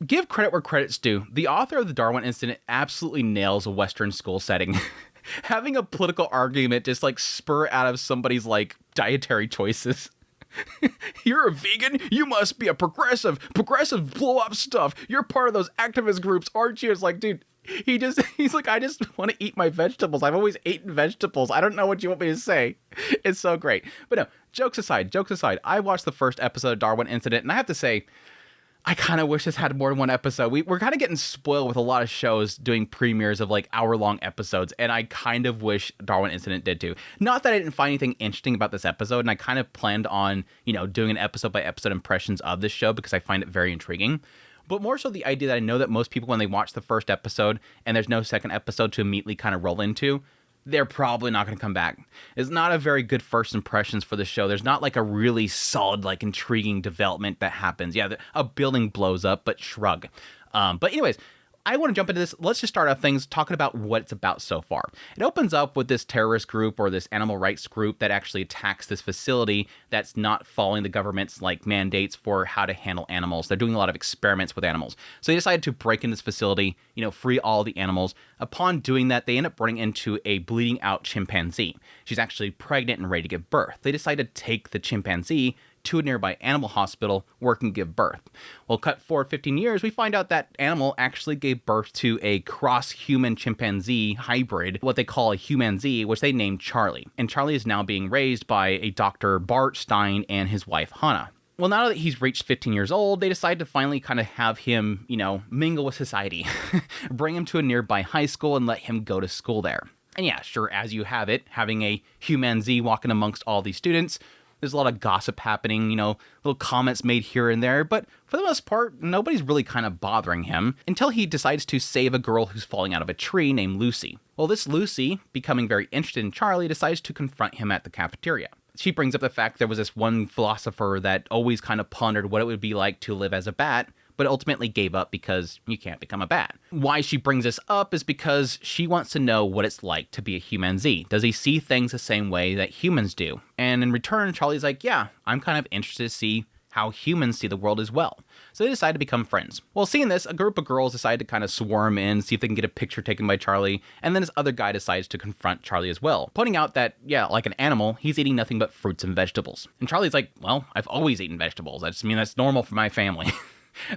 give credit where credit's due. The author of the Darwin incident absolutely nails a Western school setting. Having a political argument just like spur out of somebody's like dietary choices. You're a vegan? You must be a progressive. Progressive blow up stuff. You're part of those activist groups, aren't you? It's like, dude, he's like, I just want to eat my vegetables. I've always eaten vegetables. I don't know what you want me to say. It's so great. But no, jokes aside, I watched the first episode of Darwin Incident, and I have to say, I kind of wish this had more than one episode. We're kind of getting spoiled with a lot of shows doing premieres of like hour-long episodes, and I kind of wish Darwin Incident did too. Not that I didn't find anything interesting about this episode, and I kind of planned on, doing an episode-by-episode impressions of this show because I find it very intriguing. But more so the idea that I know that most people, when they watch the first episode and there's no second episode to immediately kind of roll into, they're probably not going to come back. It's not a very good first impressions for the show. There's not like a really solid, like intriguing development that happens. Yeah, a building blows up, but shrug. But anyways, I want to jump into this. Let's just start off things talking about what it's about so far. It opens up with this terrorist group or this animal rights group that actually attacks this facility that's not following the government's like mandates for how to handle animals. They're doing a lot of experiments with animals. So they decided to break in this facility, free all the animals. Upon doing that, they end up running into a bleeding out chimpanzee. She's actually pregnant and ready to give birth. They decide to take the chimpanzee to a nearby animal hospital where it can give birth. Well, cut forward 15 years, we find out that animal actually gave birth to a cross-human chimpanzee hybrid, what they call a Humanzee, which they named Charlie. And Charlie is now being raised by a Dr. Bart Stein and his wife, Hannah. Well, now that he's reached 15 years old, they decide to finally kind of have him, mingle with society. Bring him to a nearby high school and let him go to school there. And yeah, sure, as you have it, having a Humanzee walking amongst all these students, there's a lot of gossip happening, little comments made here and there, but for the most part, nobody's really kind of bothering him until he decides to save a girl who's falling out of a tree named Lucy. Well, this Lucy, becoming very interested in Charlie, decides to confront him at the cafeteria. She brings up the fact there was this one philosopher that always kind of pondered what it would be like to live as a bat, but ultimately gave up because you can't become a bat. Why she brings this up is because she wants to know what it's like to be a Humanzee. Does he see things the same way that humans do? And in return, Charlie's like, yeah, I'm kind of interested to see how humans see the world as well. So they decide to become friends. Well, seeing this, a group of girls decide to kind of swarm in, see if they can get a picture taken by Charlie, and then this other guy decides to confront Charlie as well, pointing out that, yeah, like an animal, he's eating nothing but fruits and vegetables. And Charlie's like, well, I've always eaten vegetables. That's normal for my family.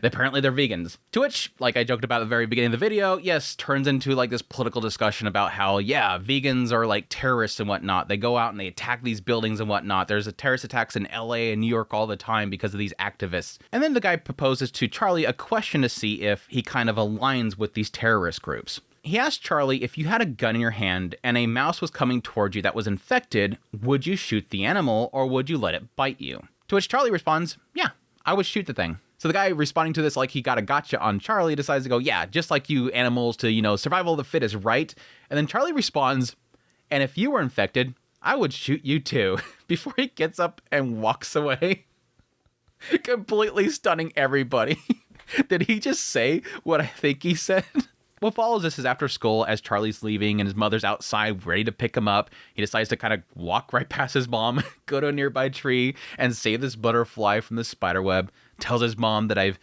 Apparently they're vegans. To which, like I joked about at the very beginning of the video, yes, turns into like this political discussion about how, yeah, vegans are like terrorists and whatnot. They go out and they attack these buildings and whatnot. There's terrorist attacks in LA and New York all the time because of these activists. And then the guy proposes to Charlie a question to see if he kind of aligns with these terrorist groups. He asked Charlie, if you had a gun in your hand and a mouse was coming towards you that was infected, would you shoot the animal or would you let it bite you? To which Charlie responds, yeah, I would shoot the thing. So the guy responding to this like he got a gotcha on Charlie decides to go, yeah, just like you animals to, survival of the fittest, right? And then Charlie responds, and if you were infected, I would shoot you too, before he gets up and walks away. Completely stunning everybody. Did he just say what I think he said? What follows this is after school, as Charlie's leaving and his mother's outside ready to pick him up, he decides to kind of walk right past his mom, go to a nearby tree, and save this butterfly from the spider web. Tells his mom that I've,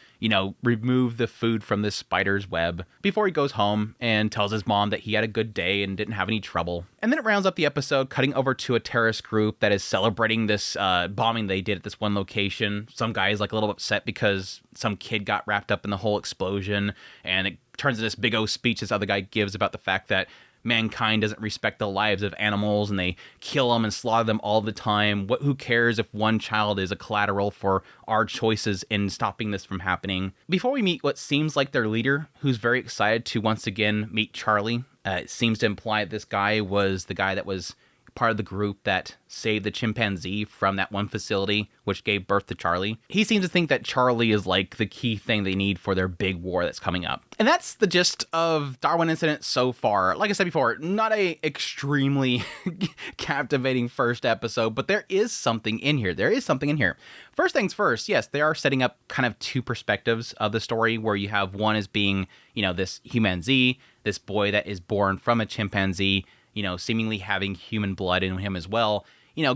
removed the food from this spider's web before he goes home, and tells his mom that he had a good day and didn't have any trouble. And then it rounds up the episode, cutting over to a terrorist group that is celebrating this bombing they did at this one location. Some guy is like a little upset because some kid got wrapped up in the whole explosion, and it turns into this big old speech this other guy gives about the fact that mankind doesn't respect the lives of animals and they kill them and slaughter them all the time. Who cares if one child is a collateral for our choices in stopping this from happening? Before we meet what seems like their leader, who's very excited to once again meet Charlie, it seems to imply this guy was the guy that was part of the group that saved the chimpanzee from that one facility, which gave birth to Charlie. He seems to think that Charlie is like the key thing they need for their big war that's coming up. And that's the gist of Darwin Incident so far. Like I said before, not a extremely captivating first episode, but there is something in here. First things first, yes, they are setting up kind of two perspectives of the story, where you have one as being, this Humanzee, this boy that is born from a chimpanzee, seemingly having human blood in him as well,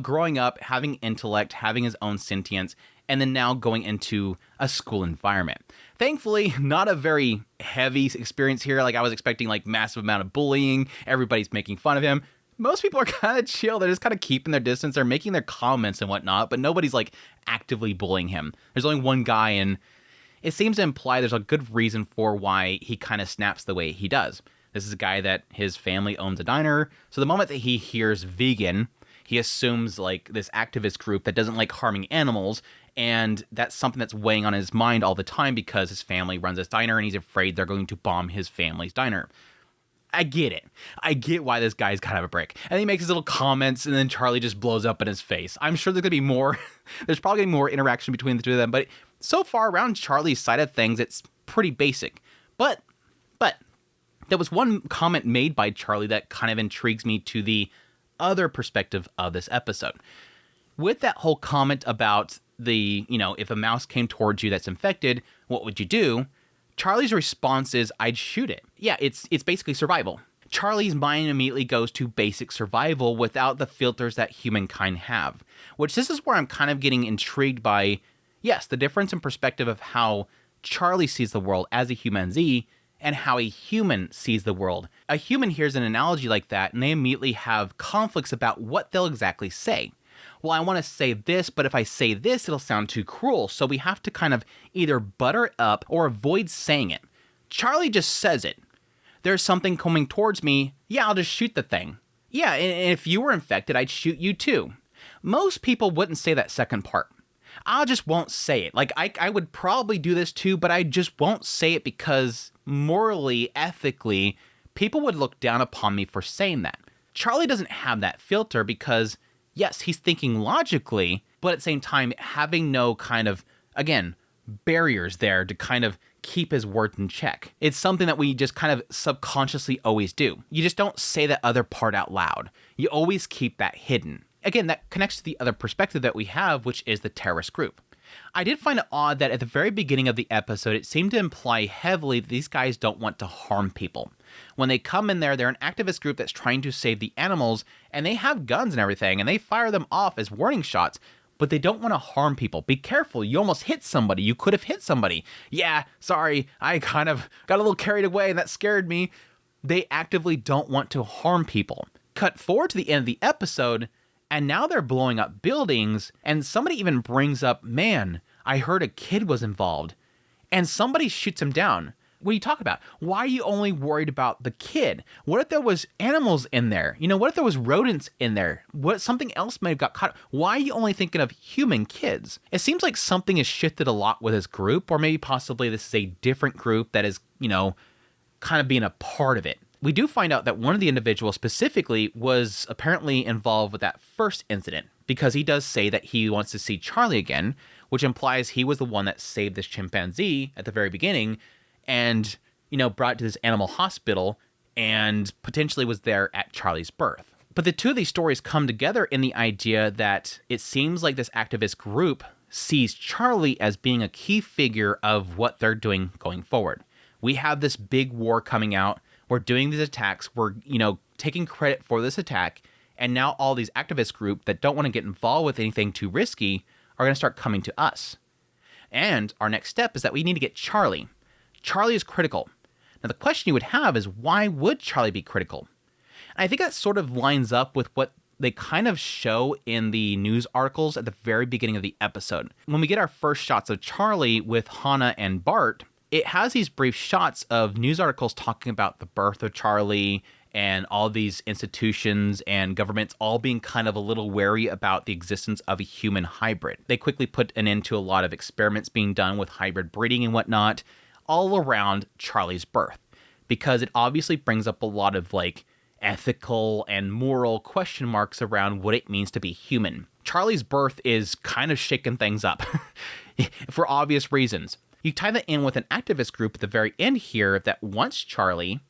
growing up, having intellect, having his own sentience, and then now going into a school environment. Thankfully, not a very heavy experience here. Like, I was expecting like massive amount of bullying. Everybody's making fun of him. Most people are kind of chill. They're just kind of keeping their distance. They're making their comments and whatnot, but nobody's like actively bullying him. There's only one guy, and it seems to imply there's a good reason for why he kind of snaps the way he does. This is a guy that his family owns a diner. So the moment that he hears vegan, he assumes like this activist group that doesn't like harming animals. And that's something that's weighing on his mind all the time because his family runs this diner and he's afraid they're going to bomb his family's diner. I get it. I get why this guy's kind of a brick. And he makes his little comments and then Charlie just blows up in his face. I'm sure there's going to be more. There's probably going to be more interaction between the two of them. But so far around Charlie's side of things, it's pretty basic. But there was one comment made by Charlie that kind of intrigues me to the other perspective of this episode. With that whole comment about the, if a mouse came towards you that's infected, what would you do? Charlie's response is, I'd shoot it. Yeah, it's basically survival. Charlie's mind immediately goes to basic survival without the filters that humankind have, which this is where I'm kind of getting intrigued by, yes, the difference in perspective of how Charlie sees the world as a Humanzee and how a human sees the world. A human hears an analogy like that and they immediately have conflicts about what they'll exactly say. Well, I want to say this, but if I say this, it'll sound too cruel. So we have to kind of either butter it up or avoid saying it. Charlie just says it. There's something coming towards me. Yeah, I'll just shoot the thing. Yeah, and if you were infected, I'd shoot you too. Most people wouldn't say that second part. I just won't say it. Like, I would probably do this too, but I just won't say it because morally, ethically, people would look down upon me for saying that. Charlie doesn't have that filter because, yes, he's thinking logically, but at the same time, having no kind of, again, barriers there to kind of keep his words in check. It's something that we just kind of subconsciously always do. You just don't say that other part out loud. You always keep that hidden. Again, that connects to the other perspective that we have, which is the terrorist group. I did find it odd that at the very beginning of the episode, it seemed to imply heavily that these guys don't want to harm people. When they come in there, they're an activist group that's trying to save the animals, and they have guns and everything, and they fire them off as warning shots, but they don't want to harm people. Be careful, you almost hit somebody. You could have hit somebody. Yeah, sorry, I kind of got a little carried away, and that scared me. They actively don't want to harm people. Cut forward to the end of the episode, and now they're blowing up buildings, and somebody even brings up, man, I heard a kid was involved, and somebody shoots him down. What are you talking about? Why are you only worried about the kid? What if there was animals in there? What if there was rodents in there? What something else may have got caught? Why are you only thinking of human kids? It seems like something has shifted a lot with this group, or maybe possibly this is a different group that is, kind of being a part of it. We do find out that one of the individuals specifically was apparently involved with that first incident because he does say that he wants to see Charlie again, which implies he was the one that saved this chimpanzee at the very beginning and, brought it to this animal hospital and potentially was there at Charlie's birth. But the two of these stories come together in the idea that it seems like this activist group sees Charlie as being a key figure of what they're doing going forward. We have this big war coming out. We're doing these attacks. We're, taking credit for this attack. And now all these activist groups that don't want to get involved with anything too risky are going to start coming to us. And our next step is that we need to get Charlie. Charlie is critical. Now, the question you would have is, why would Charlie be critical? And I think that sort of lines up with what they kind of show in the news articles at the very beginning of the episode. When we get our first shots of Charlie with Hannah and Bart, it has these brief shots of news articles talking about the birth of Charlie and all these institutions and governments all being kind of a little wary about the existence of a human hybrid. They quickly put an end to a lot of experiments being done with hybrid breeding and whatnot all around Charlie's birth, because it obviously brings up a lot of ethical and moral question marks around what it means to be human. Charlie's birth is kind of shaking things up for obvious reasons. You tie that in with an activist group at the very end here that wants Charlie,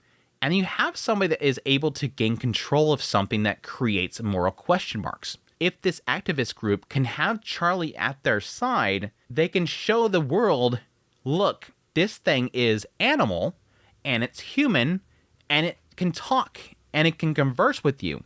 and you have somebody that is able to gain control of something that creates moral question marks. If this activist group can have Charlie at their side, they can show the world, look, this thing is animal, and it's human, and it can talk, and it can converse with you.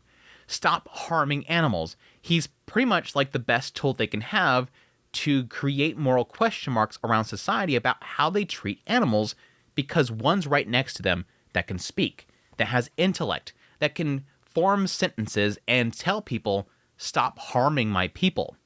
Stop harming animals. He's pretty much like the best tool they can have to create moral question marks around society about how they treat animals, because one's right next to them that can speak, that has intellect, that can form sentences and tell people, stop harming my people.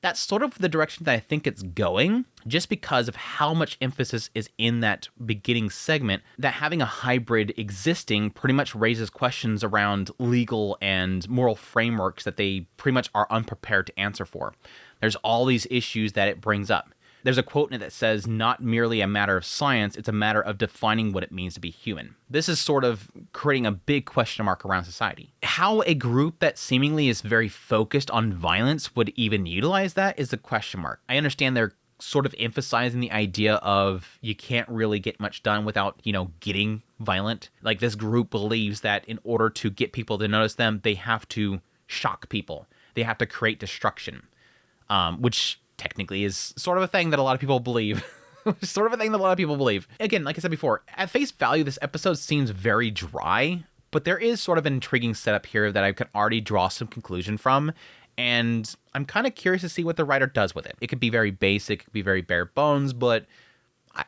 That's sort of the direction that I think it's going, just because of how much emphasis is in that beginning segment, that having a hybrid existing pretty much raises questions around legal and moral frameworks that they pretty much are unprepared to answer for. There's all these issues that it brings up. There's a quote in it that says, not merely a matter of science, it's a matter of defining what it means to be human. This is sort of creating a big question mark around society. How a group that seemingly is very focused on violence would even utilize that is a question mark. I understand they're sort of emphasizing the idea of you can't really get much done without, getting violent. Like, this group believes that in order to get people to notice them, they have to shock people. They have to create destruction, which technically is sort of a thing that a lot of people believe. Again, like I said before, at face value, this episode seems very dry, but there is sort of an intriguing setup here that I could already draw some conclusion from, and I'm kind of curious to see what the writer does with it. It could be very basic, it could be very bare bones, but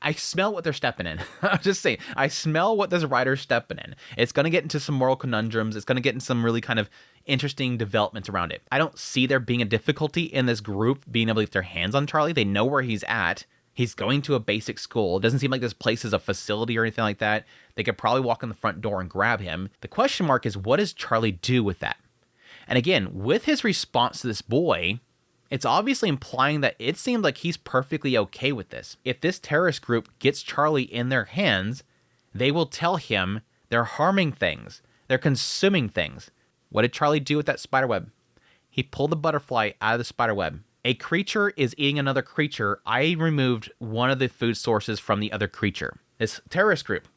I smell what they're stepping in. I'll just say, I smell what this writer's stepping in. It's going to get into some moral conundrums. It's going to get into some really kind of interesting developments around it. I don't see there being a difficulty in this group being able to get their hands on Charlie. They know where he's at. He's going to a basic school. It doesn't seem like this place is a facility or anything like that. They could probably walk in the front door and grab him. The question mark is, what does Charlie do with that? And again, with his response to this boy, it's obviously implying that it seems like he's perfectly okay with this. If this terrorist group gets Charlie in their hands, they will tell him they're harming things. They're consuming things. What did Charlie do with that spiderweb? He pulled the butterfly out of the spiderweb. A creature is eating another creature. I removed one of the food sources from the other creature. This terrorist group,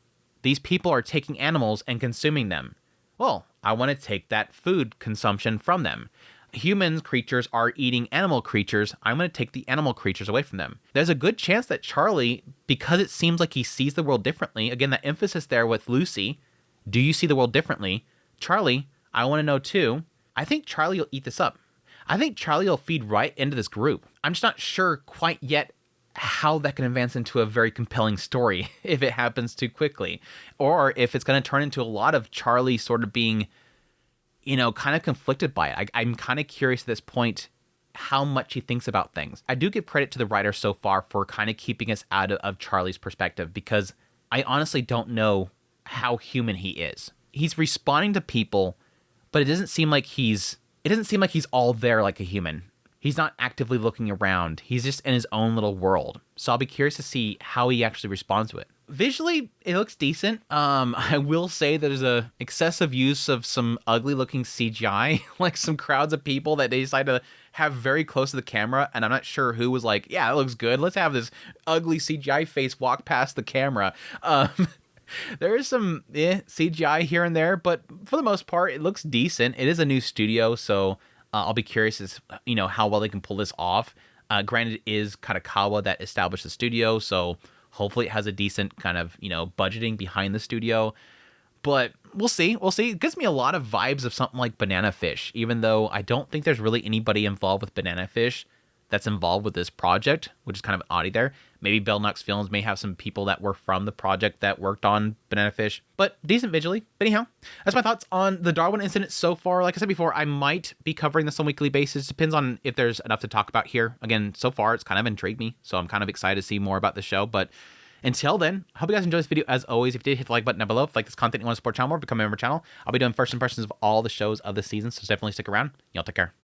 these people are taking animals and consuming them. Well, I want to take that food consumption from them. Human creatures are eating animal creatures. I'm going to take the animal creatures away from them. There's a good chance that Charlie, because it seems like he sees the world differently, again, that emphasis there with Lucy, do you see the world differently? Charlie, I want to know too. I think Charlie will eat this up. I think Charlie will feed right into this group. I'm just not sure quite yet how that can advance into a very compelling story if it happens too quickly, or if it's going to turn into a lot of Charlie sort of being, kind of conflicted by it. I'm kind of curious at this point how much he thinks about things. I do give credit to the writer so far for kind of keeping us out of Charlie's perspective, because I honestly don't know how human he is. He's responding to people, but it doesn't seem like he's all there like a human. He's not actively looking around. He's just in his own little world. So I'll be curious to see how he actually responds to it. Visually, it looks decent. I will say there's a excessive use of some ugly looking CGI, like some crowds of people that they decide to have very close to the camera. And I'm not sure who was like, yeah, it looks good. Let's have this ugly CGI face walk past the camera. There is some CGI here and there, but for the most part, it looks decent. It is a new studio, so I'll be curious as how well they can pull this off. Granted, it is Katakawa that established the studio, so hopefully it has a decent kind of budgeting behind the studio. But we'll see. It gives me a lot of vibes of something like Banana Fish, even though I don't think there's really anybody involved with Banana Fish that's involved with this project, which is kind of oddity there. Maybe Bell Knox Films may have some people that were from the project that worked on Banana Fish, but decent visually. But anyhow, that's my thoughts on the Darwin incident so far. Like I said before, I might be covering this on a weekly basis. Depends on if there's enough to talk about here. Again, so far, it's kind of intrigued me, so I'm kind of excited to see more about the show. But until then, I hope you guys enjoyed this video. As always, if you did, hit the like button down below. If you like this content and you want to support the channel more, become a member of the channel. I'll be doing first impressions of all the shows of the season, so definitely stick around. Y'all take care.